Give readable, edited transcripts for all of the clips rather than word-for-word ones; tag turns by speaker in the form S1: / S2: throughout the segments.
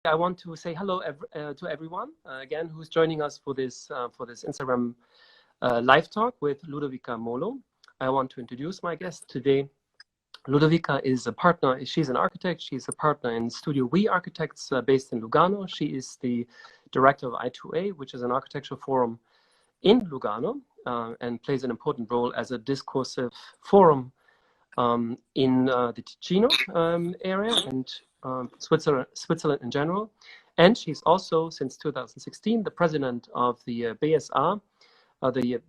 S1: I want to say hello to everyone again who's joining us for this Instagram live talk with Ludovica Molo. I want to introduce my guest today. Ludovica is a partner. She's an architect. She's a partner in Studio We Architects based in Lugano. She is the director of I2A, which is an architectural forum in Lugano, and plays an important role as a discursive forum in the Ticino area and Switzerland in general. And she's also, since 2016, the president of the BSA,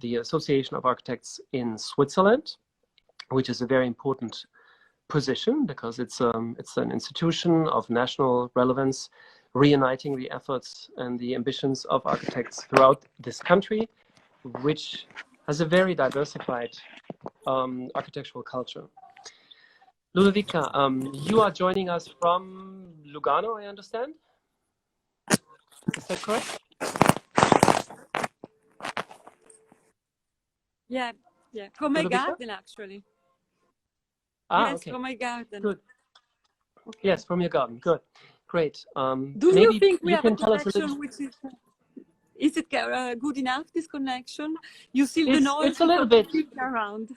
S1: the Association of Architects in Switzerland, which is a very important position because it's an institution of national relevance, reuniting the efforts and the ambitions of architects throughout this country, which has a very diversified architectural culture. Ludovica, you are joining us from Lugano, I understand? Is that correct?
S2: Yeah, from my garden, actually. Yes,
S1: okay.
S2: from my garden.
S1: Good. Okay. Yes, from your garden. Good. Great.
S2: Do
S1: maybe
S2: you think we have a
S1: which
S2: connection is it good enough, this connection? You see the noise?
S1: It's a little bit
S2: around.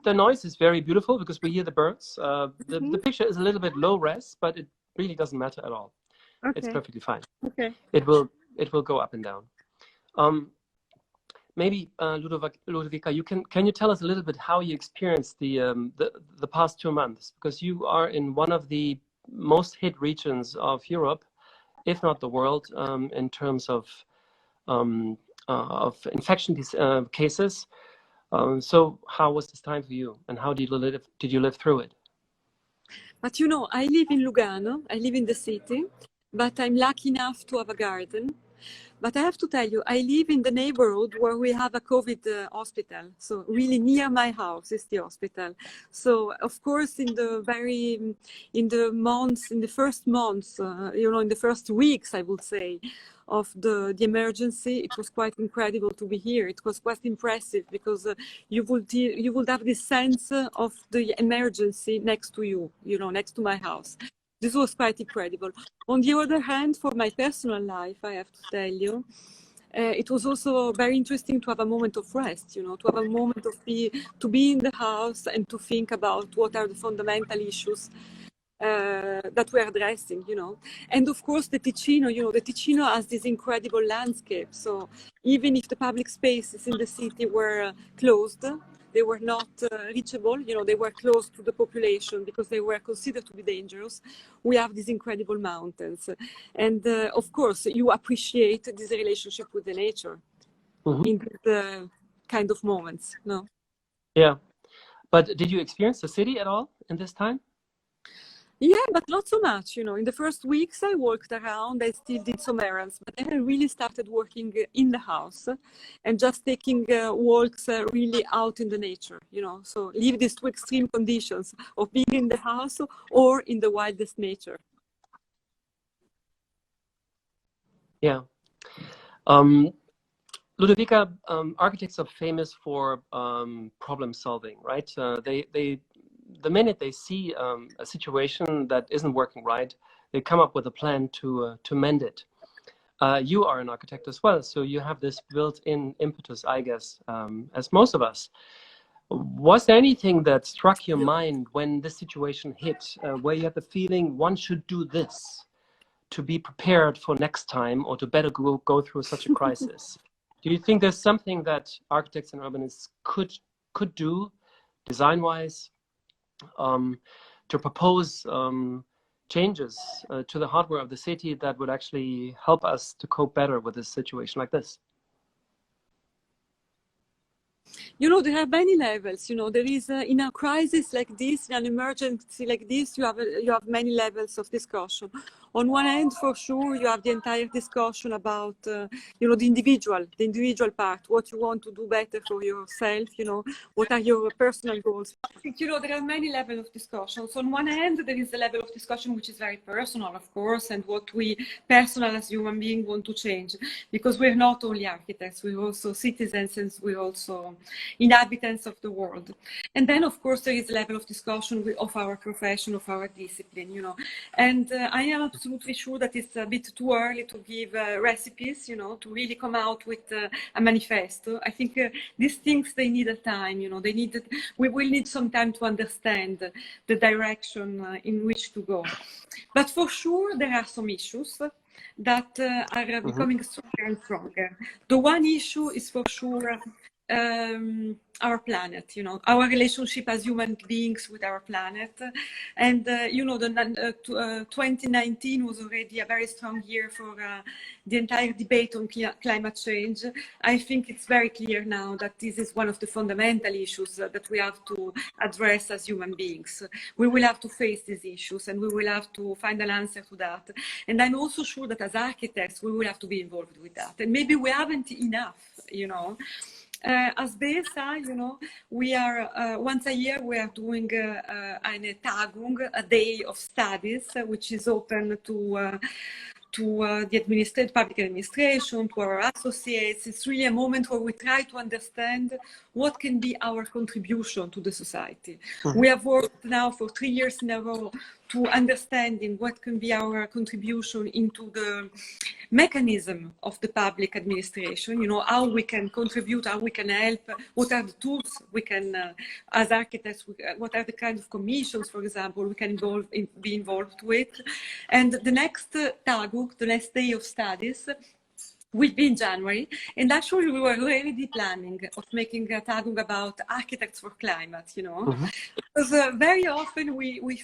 S1: The noise is very beautiful because we hear the birds. The picture is a little bit low res, but it really doesn't matter at all. Okay. It's perfectly fine. Okay. It will go up and down. Maybe Ludovica, can you tell us a little bit how you experienced the past 2 months, because you are in one of the most hit regions of Europe, if not the world, in terms of infection cases. So how was this time for you, and how did you live through it?
S2: But you know, I live in Lugano. I live in the city, but I'm lucky enough to have a garden. But I have to tell you, I live in the neighborhood where we have a COVID hospital. So really near my house is the hospital. So of course, in the first months, you know, in the first weeks, I would say, of the emergency, it was quite incredible to be here. It was quite impressive because you would have this sense of the emergency next to you, you know, next to my house. This was quite incredible. On the other hand, for my personal life, I have to tell you, it was also very interesting to have a moment of rest, you know, to have a moment to be in the house and to think about what are the fundamental issues that we're addressing, you know. And of course, the Ticino, you know, the Ticino has this incredible landscape. So even if the public spaces in the city were closed, they were not reachable, you know, they were close to the population because they were considered to be dangerous. We have these incredible mountains. And of course, you appreciate this relationship with the nature in the kind of moments, no? Yeah.
S1: But did you experience the city at all in this time?
S2: Yeah, but not so much, you know. In the first weeks, I walked around, I still did some errands, but then I really started working in the house and just taking walks really out in the nature, you know. So leave these two extreme conditions of being in the house or in the wildest nature.
S1: Yeah. Ludovica, architects are famous for problem solving, right? The minute they see a situation that isn't working right, they come up with a plan to mend it. You are an architect as well, so you have this built-in impetus, I guess, as most of us. Was there anything that struck your mind when this situation hit, where you had the feeling one should do this to be prepared for next time or to better go through such a crisis? Do you think there's something that architects and urbanists could do, design-wise, to propose changes to the hardware of the city that would actually help us to cope better with a situation like this?
S2: You know, there are many levels. You know, there is in a crisis like this, in an emergency like this, you have many levels of discussion. On one end, for sure, you have the entire discussion about, you know, the individual part, what you want to do better for yourself, you know, what are your personal goals. I think, you know, there are many levels of discussion. So on one hand, there is the level of discussion which is very personal, of course, and what we personal as human beings want to change, because we're not only architects, we're also citizens, and we're also inhabitants of the world. And then, of course, there is a level of discussion of our profession, of our discipline, And I am absolutely sure that it's a bit too early to give recipes, to really come out with a manifesto. I think these things, they need a time, we will need some time to understand the direction in which to go. But for sure, there are some issues that are becoming stronger and stronger. The one issue is for sure our planet, our relationship as human beings with our planet. And, 2019 was already a very strong year for the entire debate on climate change. I think it's very clear now that this is one of the fundamental issues that we have to address as human beings. We will have to face these issues and we will have to find an answer to that. And I'm also sure that as architects, we will have to be involved with that. And maybe we haven't enough, As BSA, we are once a year we are doing eine Tagung, a day of studies, which is open to the public administration, to our associates. It's really a moment where we try to understand what can be our contribution to the society. We have worked now for 3 years in a row to understanding what can be our contribution into the mechanism of the public administration, how we can contribute, how we can help, what are the tools we can, as architects, what are the kind of commissions, for example, we can be involved with. And the next Taguk, the next day of studies, will be in January, and actually we were already planning of making a Tagung about architects for climate, because very often we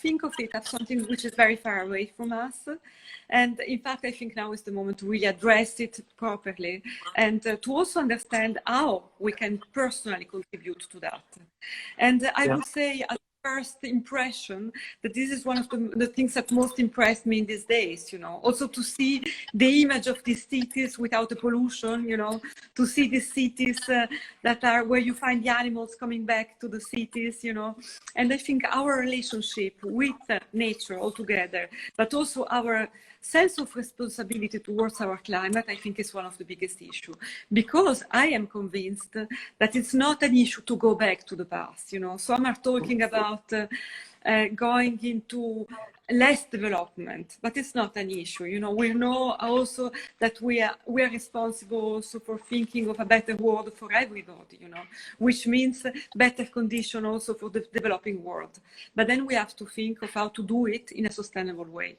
S2: think of it as something which is very far away from us. And in fact, I think now is the moment to really address it properly and to also understand how we can personally contribute to that. And I would say, first impression, that this is one of the things that most impressed me in these days, also to see the image of these cities without the pollution, to see these cities that are where you find the animals coming back to the cities, and I think our relationship with nature altogether, but also our sense of responsibility towards our climate, I think is one of the biggest issues, because I am convinced that it's not an issue to go back to the past. Some are talking about going into less development, but it's not an issue. We know also that we are responsible also for thinking of a better world for everybody, which means better condition also for the developing world. But then we have to think of how to do it in a sustainable way.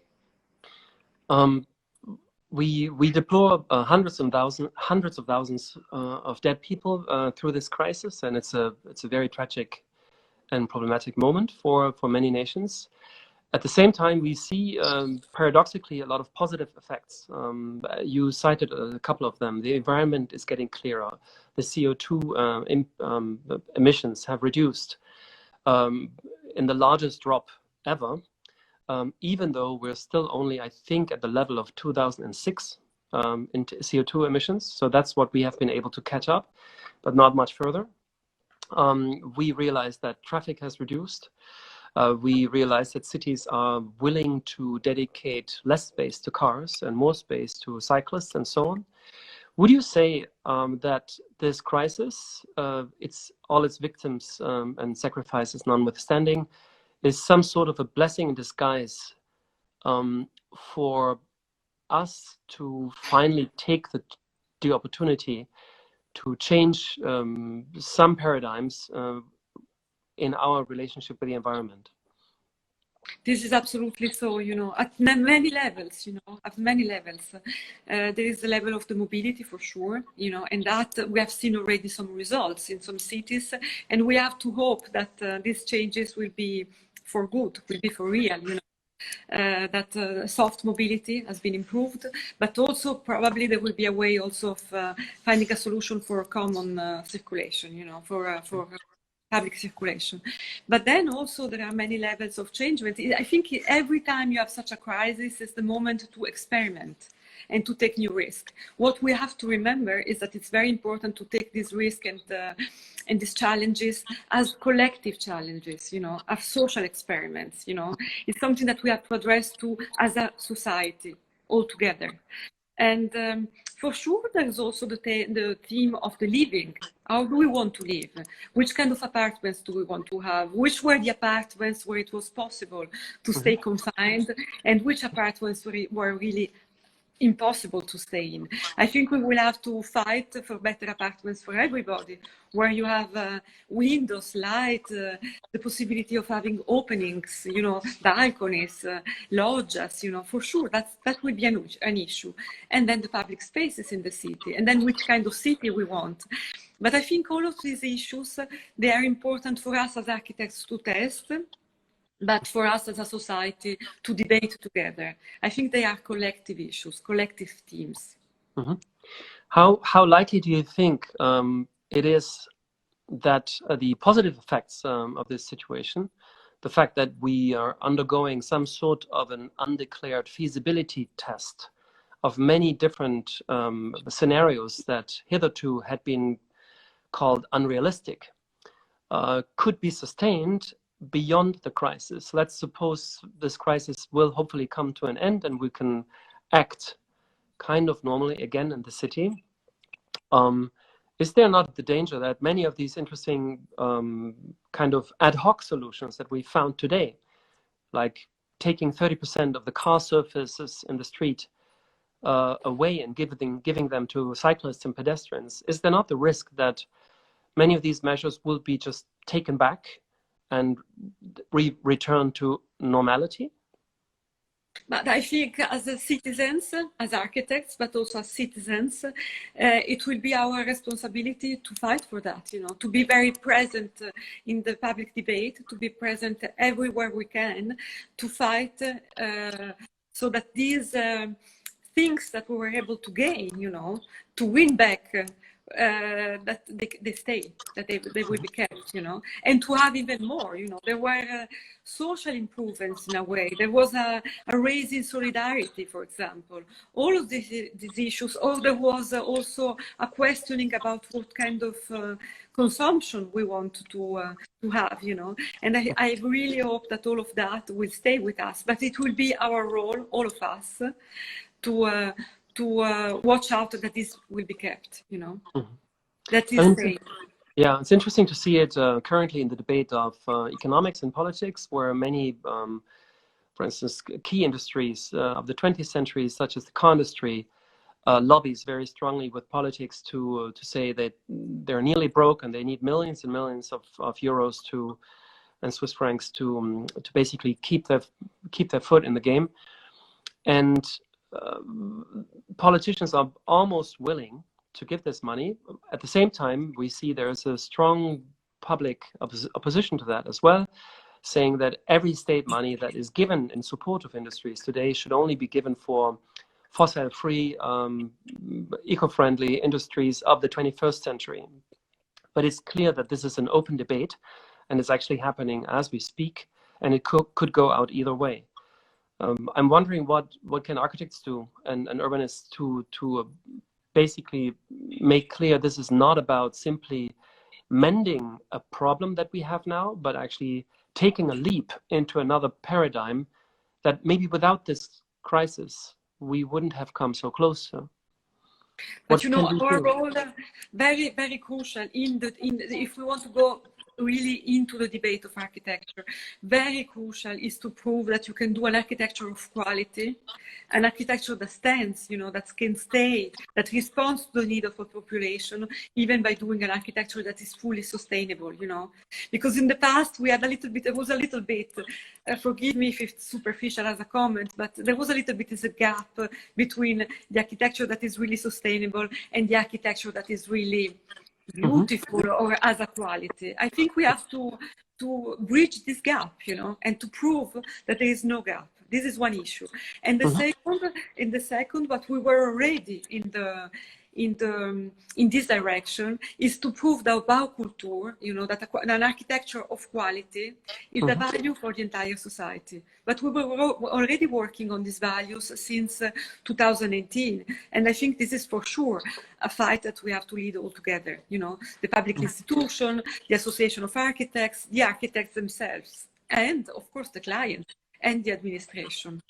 S1: We deplore hundreds of thousands of dead people through this crisis, and it's a very tragic and problematic moment for many nations. At the same time, we see paradoxically a lot of positive effects. You cited a couple of them. The environment is getting clearer. The CO2 emissions have reduced in the largest drop ever. Even though we're still only, I think, at the level of 2006 in CO2 emissions. So that's what we have been able to catch up, but not much further. We realize that traffic has reduced. We realize that cities are willing to dedicate less space to cars and more space to cyclists and so on. Would you say that this crisis, all its victims and sacrifices notwithstanding, is some sort of a blessing in disguise for us to finally take the opportunity to change some paradigms in our relationship with the environment?
S2: This is absolutely so, at many levels, at many levels. There is the level of the mobility for sure, and that we have seen already some results in some cities, and we have to hope that these changes will be for good, will be for real, that soft mobility has been improved, but also probably there will be a way also of finding a solution for common circulation, for public circulation. But then also there are many levels of change. I think every time you have such a crisis is the moment to experiment and to take new risk. What we have to remember is that it's very important to take this risk and these challenges as collective challenges, as social experiments, It's something that we have to address as a society altogether. And for sure, there's also the theme of the living. How do we want to live? Which kind of apartments do we want to have? Which were the apartments where it was possible to stay confined, and which apartments were really impossible to stay in? I think we will have to fight for better apartments for everybody, where you have windows, light, the possibility of having openings, you know, balconies, loggias, you know, for sure. That will be an issue. And then the public spaces in the city, and then which kind of city we want. But I think all of these issues, they are important for us as architects to test, but for us as a society to debate together. I think they are collective issues, collective themes.
S1: Mm-hmm. How likely do you think it is that the positive effects of this situation, the fact that we are undergoing some sort of an undeclared feasibility test of many different scenarios that hitherto had been called unrealistic, could be sustained beyond the crisis? Let's suppose this crisis will hopefully come to an end and we can act kind of normally again in the city. Is there not the danger that many of these interesting kind of ad hoc solutions that we found today, like taking 30% of the car surfaces in the street away and giving them to cyclists and pedestrians, is there not the risk that many of these measures will be just taken back and return to normality?
S2: But I think as citizens, as architects, but also as citizens, it will be our responsibility to fight for that, you know, to be very present in the public debate, to be present everywhere we can, to fight so that these things that we were able to gain, you know, to win back, that they stay, that they will be kept, you know, and to have even more, you know. There were social improvements in a way. There was a raise in solidarity, for example. All of these issues, or there was also a questioning about what kind of consumption we want to have, you know. And I really hope that all of that will stay with us, but it will be our role, all of us, to watch out that this will be kept, you know. That is safe.
S1: Yeah, it's interesting to see it currently in the debate of economics and politics, where many, for instance, key industries of the 20th century, such as the car industry, lobbies very strongly with politics to say that they're nearly broke and they need millions and millions of euros and Swiss francs to basically keep their foot in the game. And politicians are almost willing to give this money. At the same time, we see there's a strong public opposition to that as well, saying that every state money that is given in support of industries today should only be given for fossil-free, eco-friendly industries of the 21st century. But it's clear that this is an open debate, and it's actually happening as we speak, and it could go out either way. I'm wondering what can architects do and urbanists to basically make clear this is not about simply mending a problem that we have now, but actually taking a leap into another paradigm that maybe without this crisis we wouldn't have come so close to.
S2: But you know, our role very, very crucial if we want to go really into the debate of architecture, very crucial is to prove that you can do an architecture of quality, an architecture that stands, you know, that can stay, that responds to the need of a population, even by doing an architecture that is fully sustainable, you know. Because in the past we had there was a little bit, forgive me if it's superficial as a comment, but there was a little bit of a gap between the architecture that is really sustainable and the architecture that is really beautiful or as a quality. I think we have to bridge this gap, you know, and to prove that there is no gap. This is one issue. And the second, what we were already in this direction, is to prove that Baukultur, you know, that an architecture of quality is a value for the entire society. But we were already working on these values since 2018. And I think this is for sure a fight that we have to lead all together, you know, the public institution, the Association of Architects, the architects themselves, and of course the client and the administration.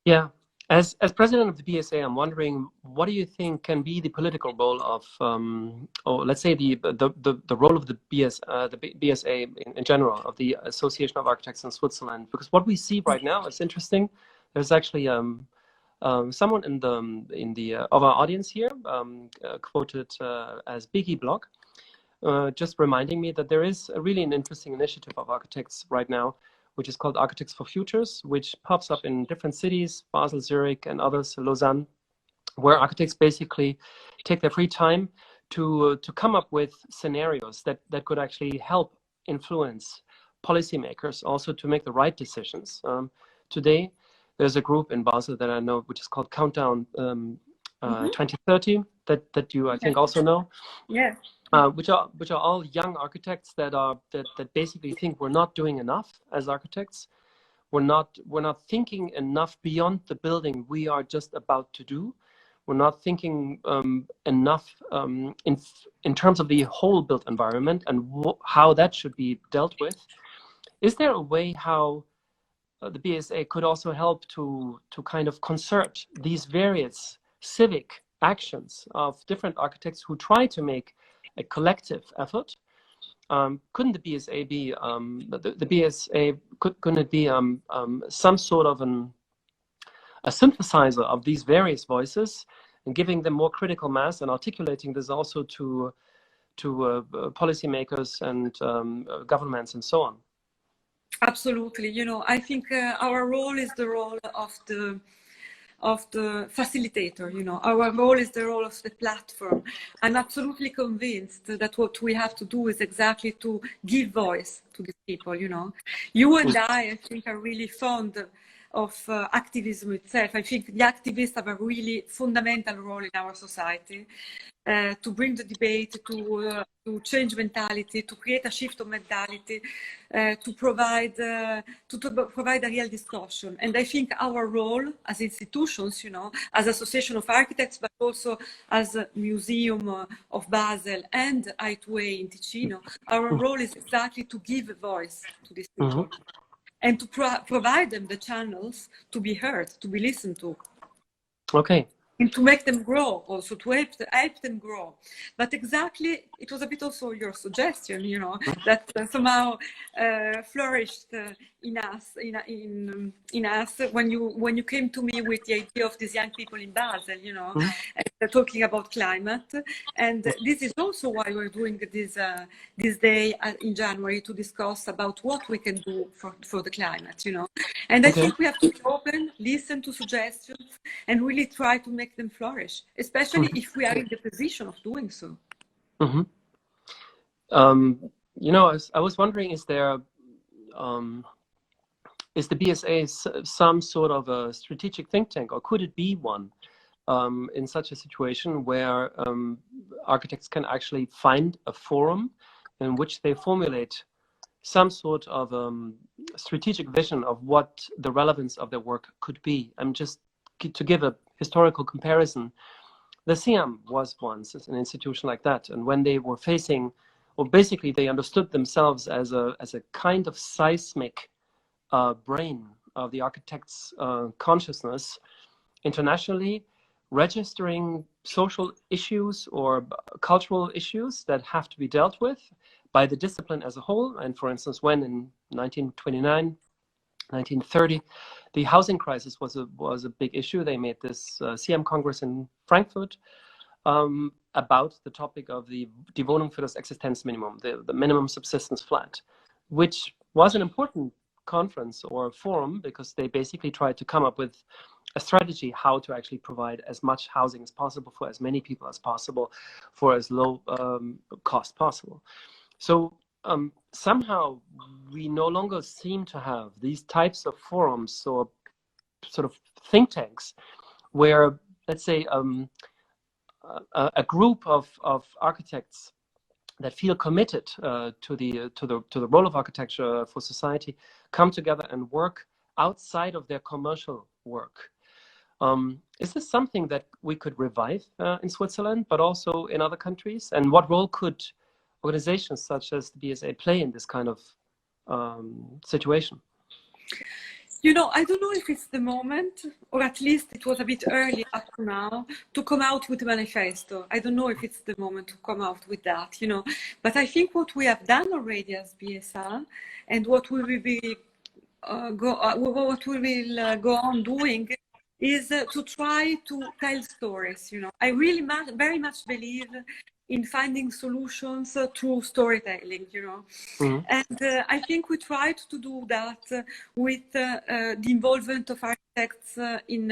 S1: Yeah. As president of the BSA, I'm wondering, what do you think can be the political role of, or let's say the role of the BSA in general, of the Association of Architects in Switzerland? Because what we see right now is interesting. There's actually someone in the of our audience here quoted as Biggie Blog, just reminding me that there is really an interesting initiative of architects right now, which is called Architects for Futures, which pops up in different cities, Basel, Zurich, and others, Lausanne, where architects basically take their free time to come up with scenarios that could actually help influence policymakers also to make the right decisions. Today, there's a group in Basel that I know, which is called Countdown 2030, that you, I think, also know.
S2: Yeah.
S1: Which are all young architects that basically think we're not doing enough as architects. We're not thinking enough beyond the building we are just about to do. We're not thinking enough in terms of the whole built environment and how that should be dealt with. Is there a way how the BSA could also help to kind of concert these various civic actions of different architects who try to make a collective effort? Couldn't the BSA be the BSA? Couldn't it be some sort of a synthesizer of these various voices and giving them more critical mass and articulating this also to policymakers and governments and so on?
S2: Absolutely. You know, I think our role is the role of the facilitator. You know, our role is the role of the platform. I'm absolutely convinced that what we have to do is exactly to give voice to these people. You know, you and I think, are really fond of activism itself. I think the activists have a really fundamental role in our society to bring the debate, to change mentality, to create a shift of mentality, to provide a real discussion. And I think our role as institutions, you know, as Association of Architects, but also as a Museum of Basel and I2A in Ticino, our role is exactly to give a voice to these people and to provide them the channels to be heard, to be listened to.
S1: Okay.
S2: And to make them grow, also to help them grow. But exactly, it was a bit also your suggestion, you know, that somehow flourished in us when you came to me with the idea of these young people in Basel, you know, talking about climate. And this is also why we're doing this day in January, to discuss about what we can do for the climate, you know. And I think we have to be open, listen to suggestions, and really try to make them flourish, especially if we are in the position of doing so.
S1: You know, I was wondering, is the BSA some sort of a strategic think tank, or could it be one in such a situation where architects can actually find a forum in which they formulate some sort of strategic vision of what the relevance of their work could be? I'm just to give a historical comparison. The CIAM was once an institution like that, and when they were facing, or basically they understood themselves as a kind of seismic brain of the architect's consciousness internationally, registering social issues or cultural issues that have to be dealt with by the discipline as a whole. And for instance, when in 1929, 1930, the housing crisis was a big issue, they made this CM Congress in Frankfurt about the topic of the Die Wohnung für das Existenzminimum, the minimum subsistence flat, which was an important conference or forum because they basically tried to come up with a strategy how to actually provide as much housing as possible for as many people as possible for as low cost possible. So somehow we no longer seem to have these types of forums or sort of think tanks where, let's say, a group of architects that feel committed to the role of architecture for society come together and work outside of their commercial work. Is this something that we could revive in Switzerland, but also in other countries? And what role could organizations such as the BSA play in this kind of situation?
S2: You know, I don't know if it's the moment, or at least it was a bit early up to now, to come out with a manifesto. I don't know if it's the moment to come out with that, you know. But I think what we have done already as BSA, and what we will be what we will go on doing, is to try to tell stories. You know, I really very much believe in finding solutions through storytelling, you know.
S1: Mm-hmm.
S2: And I think we tried to do that with the involvement of architects in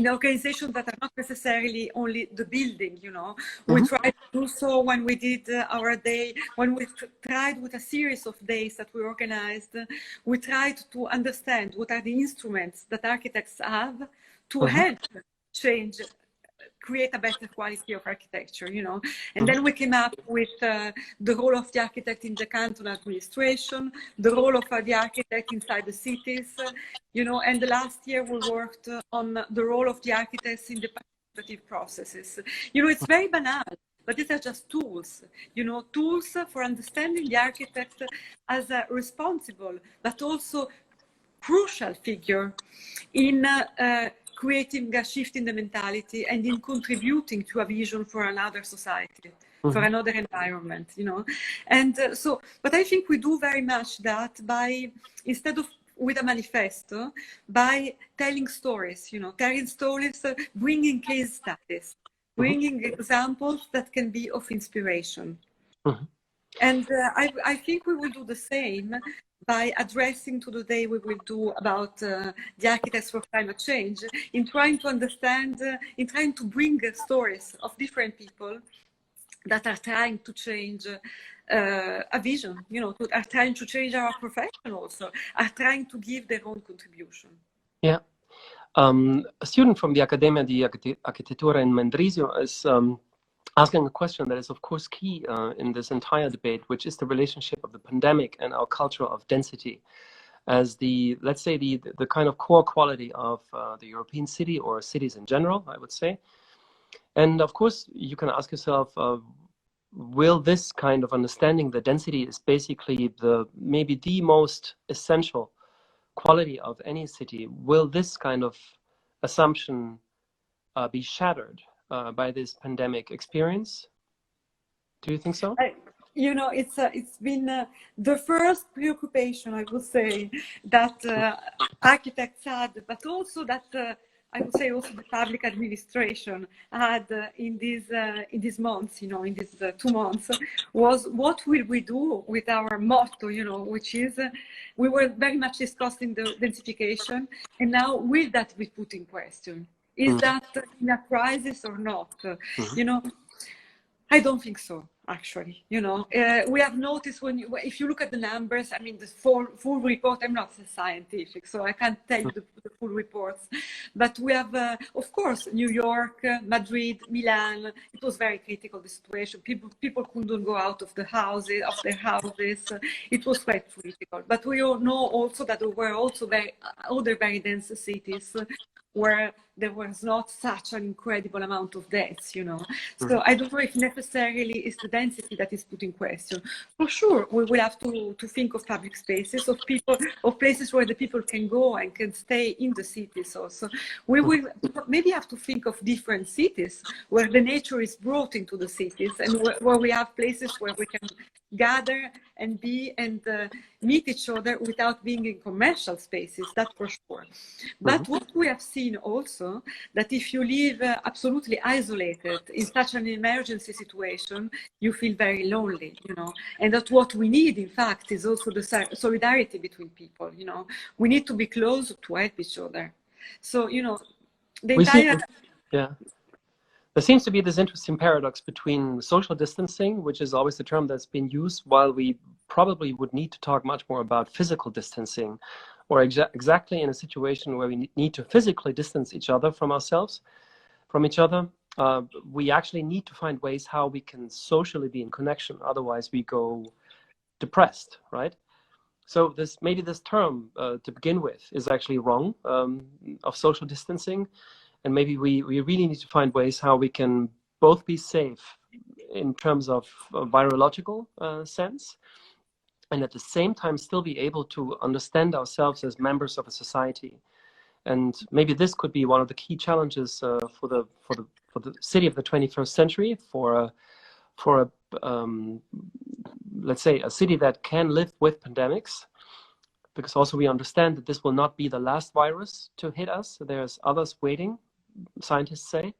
S2: organizations that are not necessarily only the building, you know.
S1: Mm-hmm.
S2: We tried to do so when we did our day, when we tried with a series of days that we organized, we tried to understand what are the instruments that architects have to help change, create a better quality of architecture, you know. And then we came up with the role of the architect in the cantonal administration, the role of the architect inside the cities, you know. And the last year we worked on the role of the architects in the participative processes. You know, it's very banal, but these are just tools, you know, tools for understanding the architect as a responsible, but also crucial figure in creating a shift in the mentality and in contributing to a vision for another society, for another environment, you know. And so, but I think we do very much that by, instead of with a manifesto, by telling stories, you know, telling stories, bringing case studies, bringing examples that can be of inspiration. And I think we will do the same by addressing to the day we will do about the architects for climate change, in trying to understand, in trying to bring stories of different people that are trying to change a vision, you know, are trying to change our profession also, are trying to give their own contribution.
S1: Yeah. A student from the Accademia di Architettura in Mendrisio is asking a question that is, of course, key in this entire debate, which is the relationship of the pandemic and our culture of density as the, let's say, the kind of core quality of the European city, or cities in general, I would say. And of course, you can ask yourself, will this kind of understanding the density is basically maybe the most essential quality of any city, will this kind of assumption be shattered by this pandemic experience? Do you think so?
S2: You know, it's been the first preoccupation, I would say, that architects had, but also that I would say also the public administration had in these months, you know, in these 2 months, was what will we do with our motto, you know, which is we were very much discussing the densification, and now will that be put in question? Is that in a crisis or not? You know, I don't think so, actually. You know, we have noticed if you look at the numbers, I mean, the full report, I'm not scientific, so I can't tell you the full reports. But we have, of course, New York, Madrid, Milan. It was very critical, the situation. People couldn't go out of their houses. It was quite critical. But we all know also that there were also other very dense cities where there was not such an incredible amount of deaths, you know. So I don't know if necessarily it's the density that is put in question. For sure, we will have to think of public spaces, of places where the people can go and can stay in the cities also. We will maybe have to think of different cities where the nature is brought into the cities, and where we have places where we can gather and be and meet each other without being in commercial spaces, that's for sure. But what we have seen also, that if you live absolutely isolated in such an emergency situation, you feel very lonely, you know. And that what we need, in fact, is also the solidarity between people, you know. We need to be close to help each other. So, you know,
S1: there seems to be this interesting paradox between social distancing, which is always the term that's been used, while we probably would need to talk much more about physical distancing, or exactly in a situation where we need to physically distance each other from ourselves, from each other. We actually need to find ways how we can socially be in connection. Otherwise, we go depressed, right? So maybe this term to begin with is actually wrong, of social distancing. And maybe we really need to find ways how we can both be safe in terms of virological sense, and at the same time still be able to understand ourselves as members of a society. And maybe this could be one of the key challenges for the city of the 21st century, for let's say a city that can live with pandemics, because also we understand that this will not be the last virus to hit us. There's others waiting, scientists say.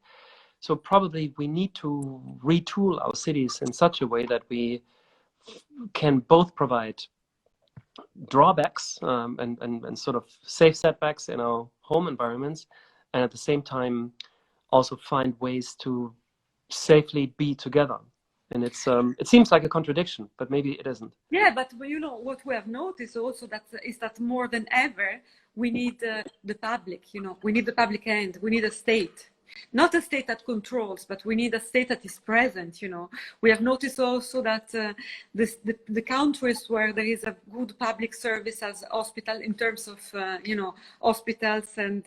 S1: So probably we need to retool our cities in such a way that we can both provide drawbacks and sort of safe setbacks in our home environments, and at the same time also find ways to safely be together. And it's it seems like a contradiction, but maybe it isn't.
S2: Yeah, but you know what we have noticed also is that more than ever we need the public. You know, we need the public hand. We need a state, not a state that controls, but we need a state that is present. You know, we have noticed also that the countries where there is a good public service as hospital in terms of you know, hospitals and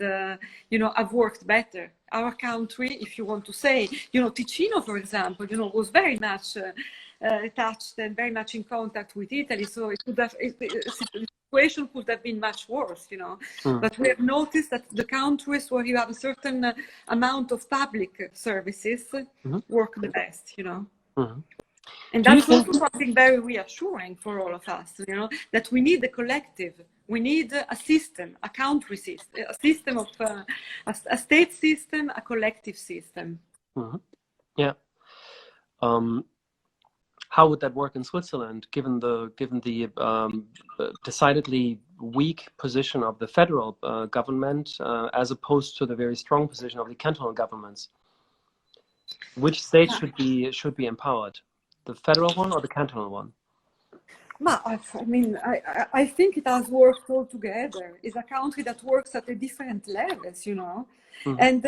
S2: you know, have worked better. Our country, if you want to say, you know, Ticino, for example, you know, was very much touched and very much in contact with Italy. So it could have, the situation could have been much worse, you know. But we have noticed that the countries where you have a certain amount of public services work the best, you know. And that's also something very reassuring for all of us, you know, that we need a collective. We need a system, a country system, a system of a state system, a collective system.
S1: Yeah. How would that work in Switzerland, given the decidedly weak position of the federal government as opposed to the very strong position of the cantonal governments? Which state should be empowered, the federal one or the cantonal one?
S2: But I mean, I think it has worked all together. It's a country that works at a different levels, you know. And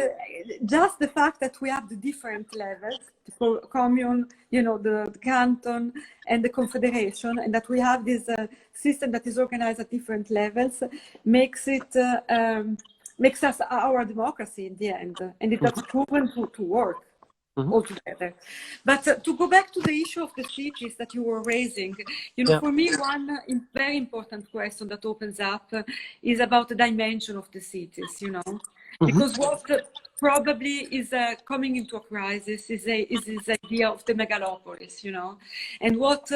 S2: just the fact that we have the different levels, the commune, you know, the canton and the confederation, and that we have this system that is organized at different levels, makes it makes us our democracy in the end, and it has proven to work. Altogether. But to go back to the issue of the cities that you were raising, you know, for me, one very important question that opens up is about the dimension of the cities, you know, because what probably is coming into a crisis is this idea of the megalopolis, you know, and what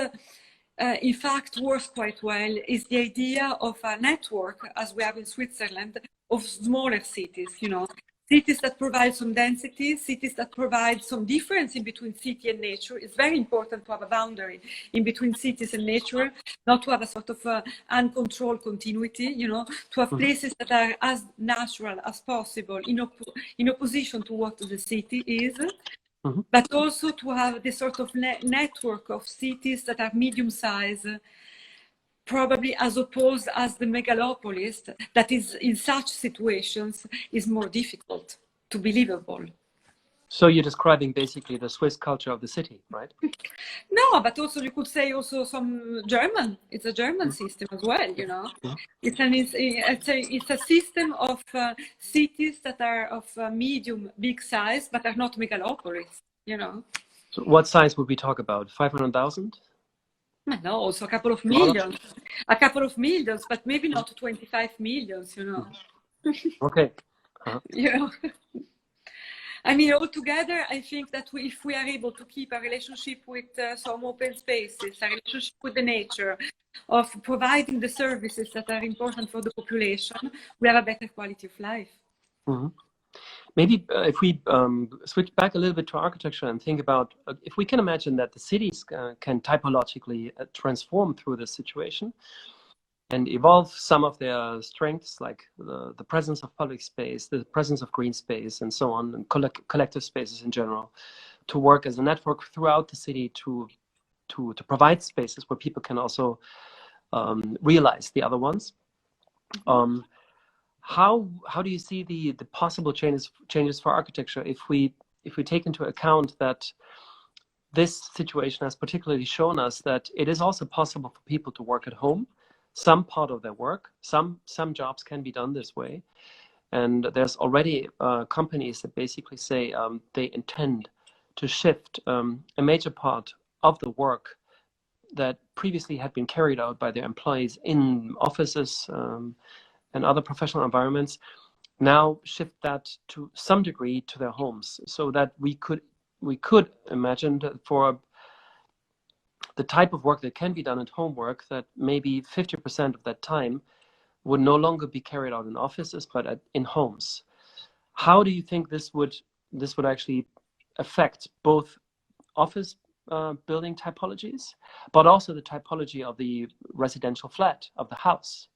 S2: in fact works quite well is the idea of a network, as we have in Switzerland, of smaller cities, you know, cities that provide some density, cities that provide some difference in between city and nature. It's very important to have a boundary in between cities and nature, not to have a sort of uncontrolled continuity, you know, to have places that are as natural as possible in opposition to what the city is, but also to have this sort of network of cities that are medium-sized, probably as opposed as the megalopolis that is in such situations is more difficult to be livable.
S1: So you're describing basically the Swiss culture of the city, right?
S2: No, but also you could say also some German. It's a German system as well, you know. It's a system of cities that are of medium, big size, but are not megalopolis, you know.
S1: So what size would we talk about? 500,000?
S2: No, also a couple of millions, but maybe not 25 millions, you know.
S1: Okay.
S2: You know, I mean, altogether, I think that if we are able to keep a relationship with some open spaces, a relationship with the nature, of providing the services that are important for the population, we have a better quality of life.
S1: Maybe if we switch back a little bit to architecture and think about if we can imagine that the cities can typologically transform through this situation and evolve some of their strengths, like the presence of public space, the presence of green space, and so on, and collective spaces in general, to work as a network throughout the city to provide spaces where people can also realize the other ones. How do you see the possible changes for architecture if we take into account that this situation has particularly shown us that it is also possible for people to work at home, some part of their work, some jobs can be done this way, and there's already companies that basically say they intend to shift a major part of the work that previously had been carried out by their employees in offices and other professional environments, now shift that to some degree to their homes, so that we could imagine that for the type of work that can be done at home work, that maybe 50% of that time would no longer be carried out in offices, but in homes. How do you think this would actually affect both office building typologies, but also the typology of the residential flat, of the house?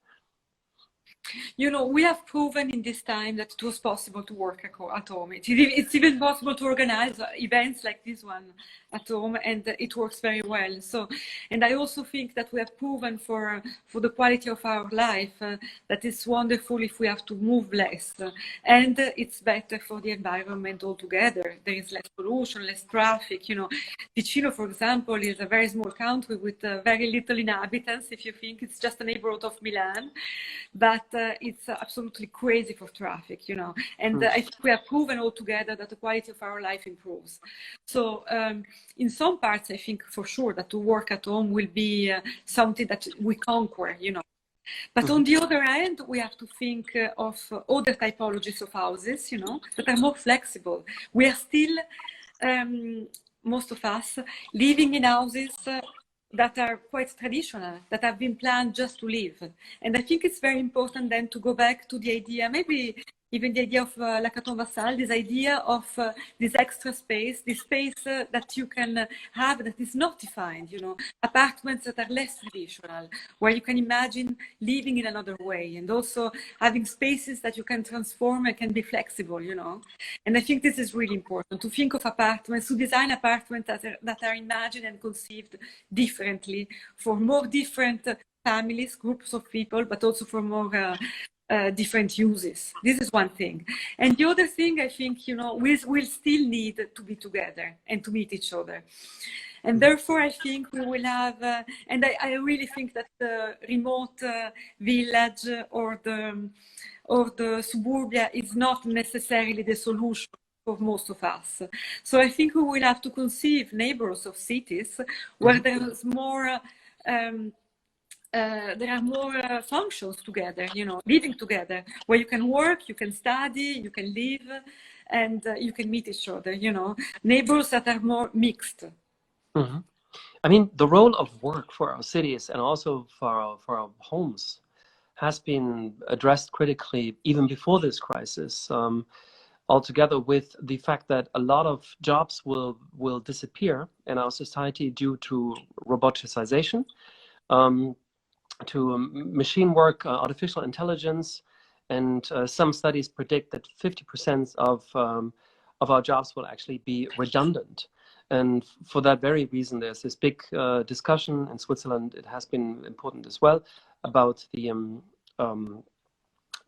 S2: You know, we have proven in this time that it was possible to work at home. It's even possible to organize events like this one at home, and it works very well. So, and I also think that we have proven for the quality of our life that it's wonderful if we have to move less, and it's better for the environment altogether. There is less pollution, less traffic. You know, Ticino, for example, is a very small country with very little inhabitants. If you think it's just a neighborhood of Milan, but it's absolutely crazy for traffic, you know, and I think we have proven altogether that the quality of our life improves. So in some parts, I think for sure that to work at home will be something that we conquer, you know. But on the other hand, we have to think of other typologies of houses, you know, that are more flexible. We are still, most of us, living in houses that are quite traditional, that have been planned just to live. And I think it's very important then to go back to the idea, maybe even the idea of La Caton Vassal, this idea of this extra space, this space that you can have that is not defined, you know, apartments that are less traditional, where you can imagine living in another way, and also having spaces that you can transform and can be flexible, you know. And I think this is really important, to think of apartments, to design apartments that are imagined and conceived differently for more different families, groups of people, but also for more different uses. This is one thing. And the other thing, I think, you know, we'll still need to be together and to meet each other. And therefore, I think we will have, and I really think that the remote village or the suburbia is not necessarily the solution for most of us. So I think we will have to conceive neighborhoods of cities where there's more there are more functions together, you know, living together, where you can work, you can study, you can live, and you can meet each other, you know, neighbors that are more mixed.
S1: I mean, the role of work for our cities and also for our homes has been addressed critically even before this crisis, altogether with the fact that a lot of jobs will disappear in our society due to roboticization, to machine work, artificial intelligence, and some studies predict that 50% of our jobs will actually be redundant. And for that very reason, there's this big discussion in Switzerland. It has been important as well about in German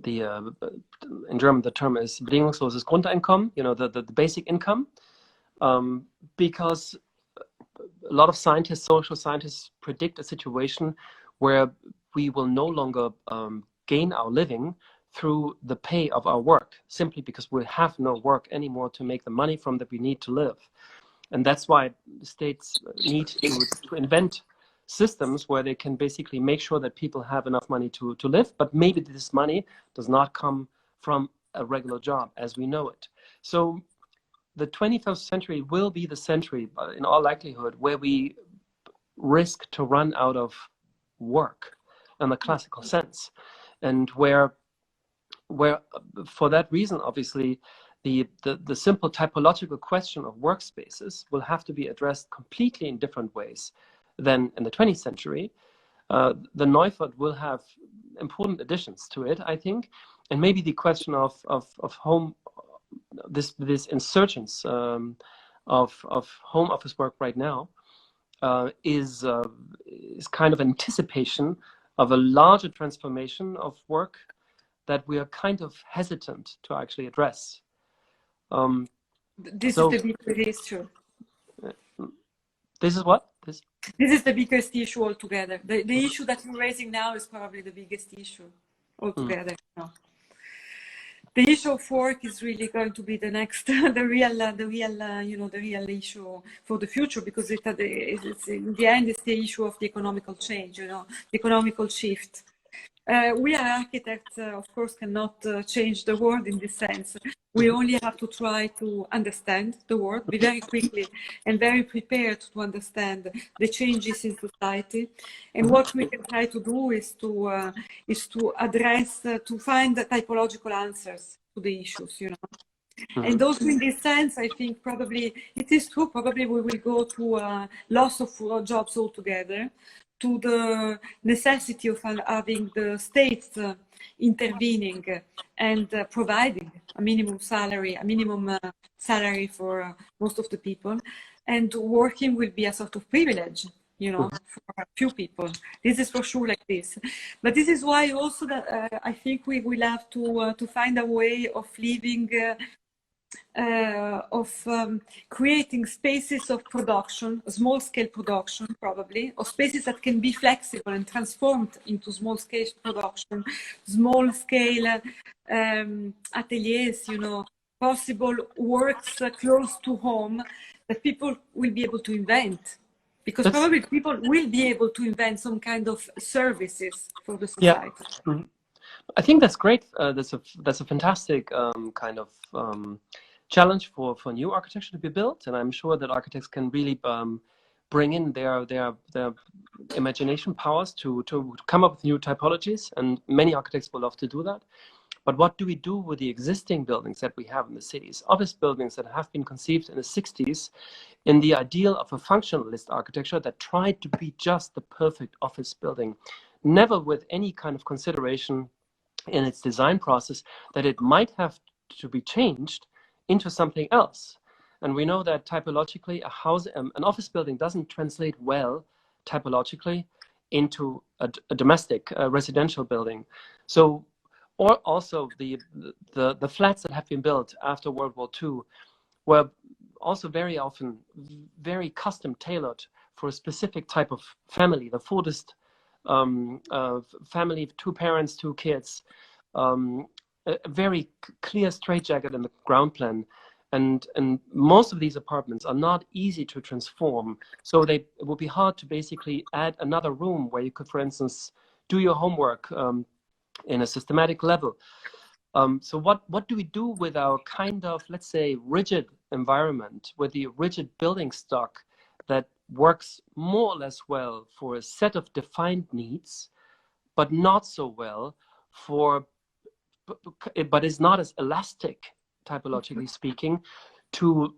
S1: the term is bedingungsloses Grundeinkommen, you know, the basic income, because a lot of scientists, social scientists, predict a situation where we will no longer gain our living through the pay of our work, simply because we have no work anymore to make the money from that we need to live. And that's why states need to invent systems where they can basically make sure that people have enough money to live, but maybe this money does not come from a regular job as we know it. So the 21st century will be the century, in all likelihood, where we risk to run out of work in the classical sense, and where for that reason, obviously, the simple typological question of workspaces will have to be addressed completely in different ways than in the 20th century. The Neufert will have important additions to it, I think, and maybe the question of home, this insurgence of home office work right now is kind of anticipation of a larger transformation of work that we are kind of hesitant to actually address.
S2: This is the biggest issue.
S1: This is what?
S2: This is the biggest issue altogether. The issue that you're raising now is probably the biggest issue altogether. No. the issue of work is really going to be the next, the real issue for the future, because it's in the end, it's the issue of the economical change, the economical shift. We are architects, of course, cannot change the world in this sense. We only have to try to understand the world, be very quickly and very prepared to understand the changes in society. And what we can try to do is to address, to find the typological answers to the issues, And also in this sense, I think probably it is true, probably we will go to loss of jobs altogether, to the necessity of having the states intervening and providing a minimum salary for most of the people, and working will be a sort of privilege, for a few people. This is for sure like this. But this is why also that I think we will have to find a way of living. Creating spaces of production, small-scale production probably, or spaces that can be flexible and transformed into small-scale production, small-scale ateliers, possible works close to home that people will be able to invent. Because probably people will be able to invent some kind of services for the society.
S1: Yeah. I think that's great. That's a fantastic kind of challenge for new architecture to be built, and I'm sure that architects can really bring in their imagination powers to come up with new typologies, and many architects will love to do that. But what do we do with the existing buildings that we have in the cities? Office buildings that have been conceived in the 60s in the ideal of a functionalist architecture that tried to be just the perfect office building, never with any kind of consideration in its design process that it might have to be changed into something else. And we know that typologically an office building doesn't translate well typologically into a domestic residential building. So, or also the flats that have been built after World War II were also very often very custom tailored for a specific type of family, the Fordist family, 2 parents, 2 kids, a very clear straitjacket in the ground plan, and most of these apartments are not easy to transform. So it would be hard to basically add another room where you could, for instance, do your homework in a systematic level. So what do we do with our kind of, let's say, rigid environment, with the rigid building stock that works more or less well for a set of defined needs, but not so well but is not as elastic, typologically speaking, to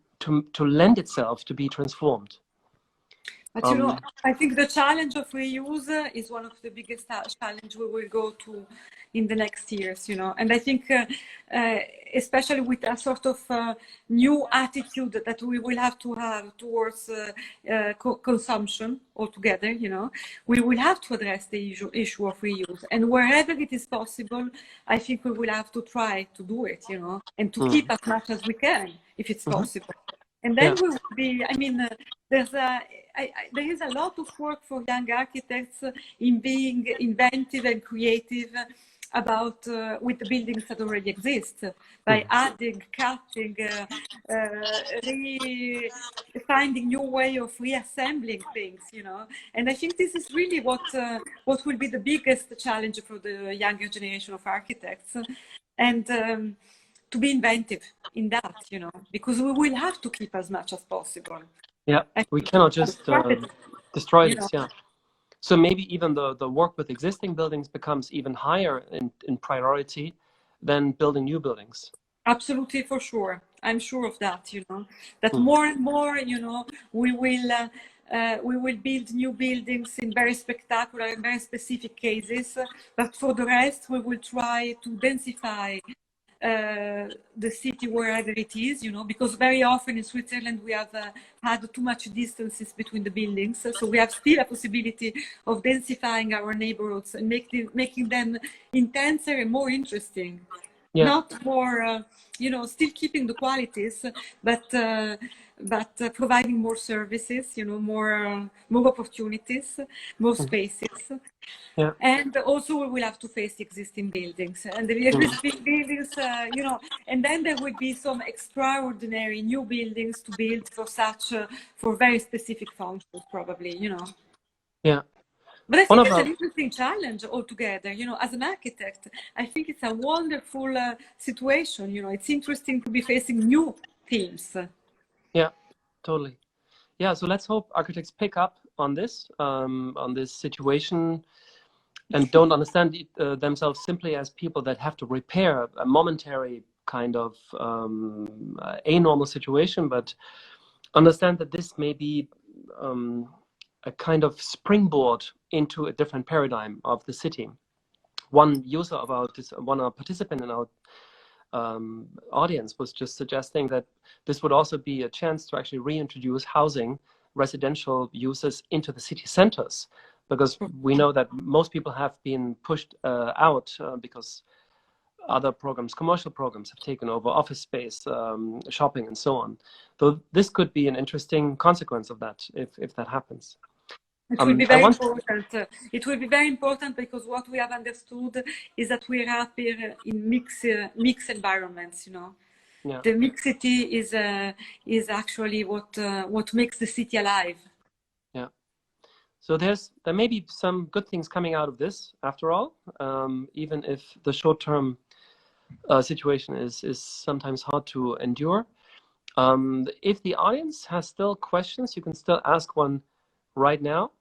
S1: lend itself to be transformed?
S2: But I think the challenge of reuse is one of the biggest challenge we will go to in the next years, And I think, especially with a sort of new attitude that we will have to have towards consumption altogether, we will have to address the issue of reuse. And wherever it is possible, I think we will have to try to do it, and to keep as much as we can, if it's possible. And then we will be, there is a lot of work for young architects in being inventive and creative about with the buildings that already exist, by adding, cutting, finding new way of reassembling things, And I think this is really what will be the biggest challenge for the younger generation of architects, and to be inventive in that, because we will have to keep as much as possible.
S1: Yeah, we cannot just destroy this. Yeah. So maybe even the work with existing buildings becomes even higher in priority than building new buildings.
S2: Absolutely, for sure. I'm sure of that, that more and more, we will build new buildings in very spectacular and very specific cases. But for the rest, we will try to densify the city wherever it is, because very often in Switzerland we have had too much distances between the buildings, so we have still a possibility of densifying our neighborhoods and making them intenser and more interesting. Not more, still keeping the qualities, but providing more services, more opportunities, more spaces.
S1: Yeah.
S2: And also we will have to face existing buildings, and the existing buildings, you know, and then there will be some extraordinary new buildings to build for such, for very specific functions, probably, you know.
S1: Yeah.
S2: But I think it's an interesting challenge altogether, you know, as an architect. I think it's a wonderful situation, you know, it's interesting to be facing new themes.
S1: Yeah, totally. Yeah, so let's hope architects pick up on this situation, and don't understand themselves simply as people that have to repair a momentary kind of anormal situation, but understand that this may be a kind of springboard into a different paradigm of the city. One user of one participant in our audience was just suggesting that this would also be a chance to actually reintroduce housing, residential uses into the city centers, because we know that most people have been pushed out because other programs, commercial programs, have taken over office space, shopping, and so on. So this could be an interesting consequence of that if that happens.
S2: It will be very important. It will be very important because what we have understood is that we are up here in mixed environments. You know,
S1: yeah.
S2: The mixity is actually what makes the city alive.
S1: Yeah. So there may be some good things coming out of this after all, even if the short-term situation is sometimes hard to endure. If the audience has still questions, you can still ask one right now.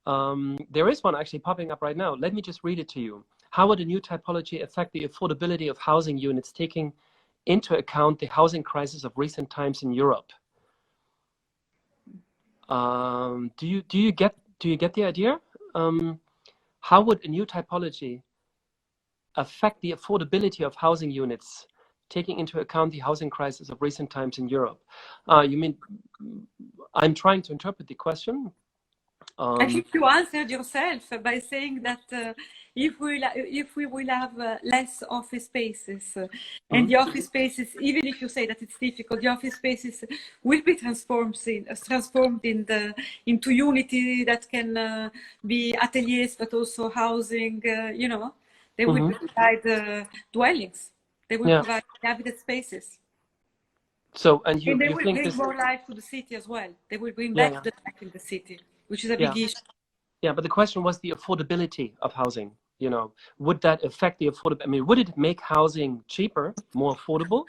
S1: There is one actually popping up right now. Let me just read it to you. How would a new typology affect the affordability of housing units, taking into account the housing crisis of recent times in Europe? Do you get the idea? How would a new typology affect the affordability of housing units, taking into account the housing crisis of recent times in Europe? You mean, I'm trying to interpret the question.
S2: I think you answered yourself by saying that if we will have less office spaces, and the office spaces, even if you say that it's difficult, the office spaces will be transformed into unity that can be ateliers, but also housing. You know, they will provide dwellings. They will provide habitat spaces.
S1: So, and
S2: they
S1: you
S2: will
S1: think
S2: bring
S1: this
S2: more life to the city as well. They will bring back the life in the city, which is a big issue.
S1: Yeah, but the question was the affordability of housing. You know, would that affect the affordability? I mean, would it make housing cheaper, more affordable,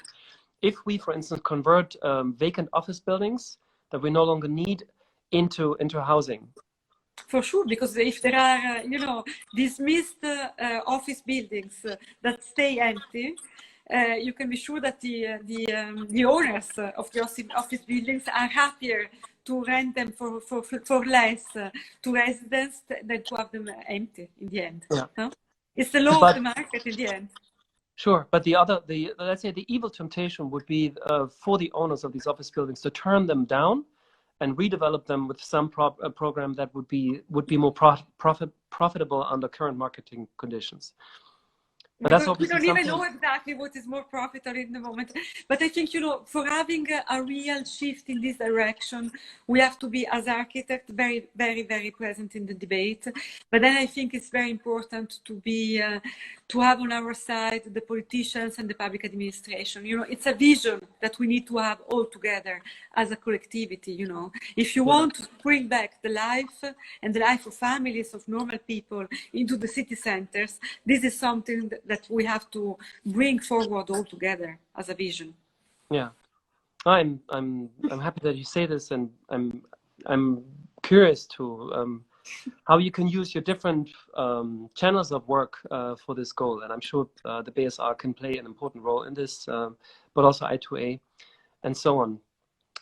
S1: if we, for instance, convert vacant office buildings that we no longer need into housing?
S2: For sure, because if there are, you know, dismissed office buildings that stay empty, you can be sure that the owners of the office buildings are happier to rent them for less to residents than to have them empty in the end.
S1: Yeah.
S2: No? It's the law of the market in the end.
S1: Sure, but let's say the evil temptation would be for the owners of these office buildings to turn them down and redevelop them with some program that would be more profitable under current marketing conditions. But
S2: we don't even know exactly what is more profitable in the moment. But I think, you know, for having a real shift in this direction, we have to be, as architects, very, very, very present in the debate. But then I think it's very important to be, to have on our side the politicians and the public administration. You know, it's a vision that we need to have all together as a collectivity, you know. If you want to bring back the life and the life of families, of normal people into the city centers, this is something that we have to bring forward all together as a vision.
S1: Yeah, I'm happy that you say this, and I'm curious to how you can use your different channels of work for this goal, and I'm sure the BSR can play an important role in this, but also I2A and so on.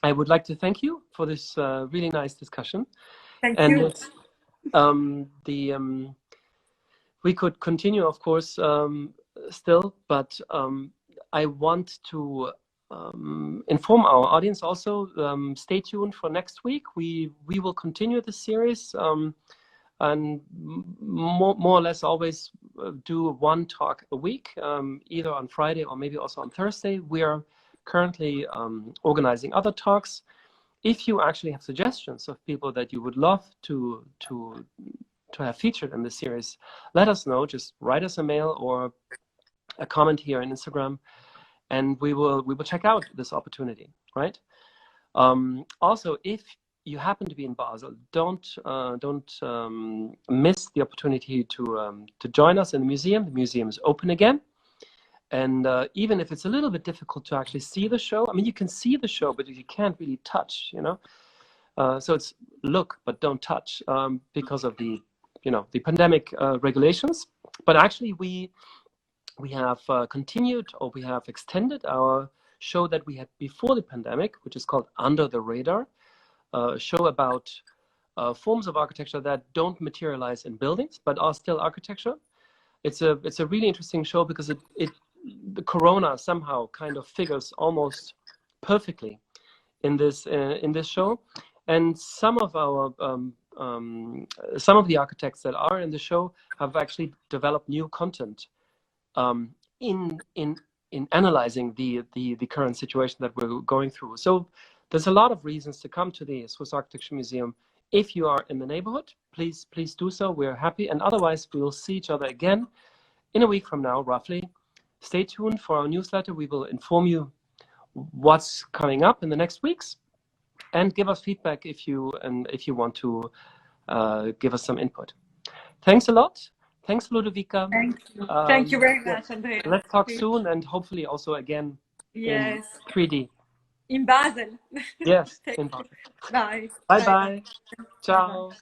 S1: I would like to thank you for this really nice discussion.
S2: Thank you.
S1: We could continue, of course, still, but I want to inform our audience also. Stay tuned for next week. We will continue the series and more or less always do one talk a week, either on Friday or maybe also on Thursday. We are currently organizing other talks. If you actually have suggestions of people that you would love to have featured in this series, let us know. Just write us a mail or a comment here on Instagram, and we will check out this opportunity, right? Also, if you happen to be in Basel, don't miss the opportunity to join us in the museum. The museum is open again, and even if it's a little bit difficult to actually see the show, I mean, you can see the show, but you can't really touch, you know. So it's look but don't touch because of the the pandemic regulations. But actually, we have continued, or we have extended our show that we had before the pandemic, which is called Under the Radar, a show about forms of architecture that don't materialize in buildings but are still architecture. It's a really interesting show because the corona somehow kind of figures almost perfectly in this show, and some of the architects that are in the show have actually developed new content in analyzing the current situation that we're going through. So there's a lot of reasons to come to the Swiss Architecture Museum. If you are in the neighborhood, please do so. We're happy, and otherwise we will see each other again in a week from now, roughly. Stay tuned for our newsletter. We will inform you what's coming up in the next weeks, and give us feedback if you want to give us some input. Thanks a lot. Thanks, Ludovica.
S2: Thank you very much, Andrea.
S1: Let's talk soon, and hopefully also again in 3D.
S2: In Basel.
S1: Yes, in Basel.
S2: Bye.
S1: Bye. Ciao.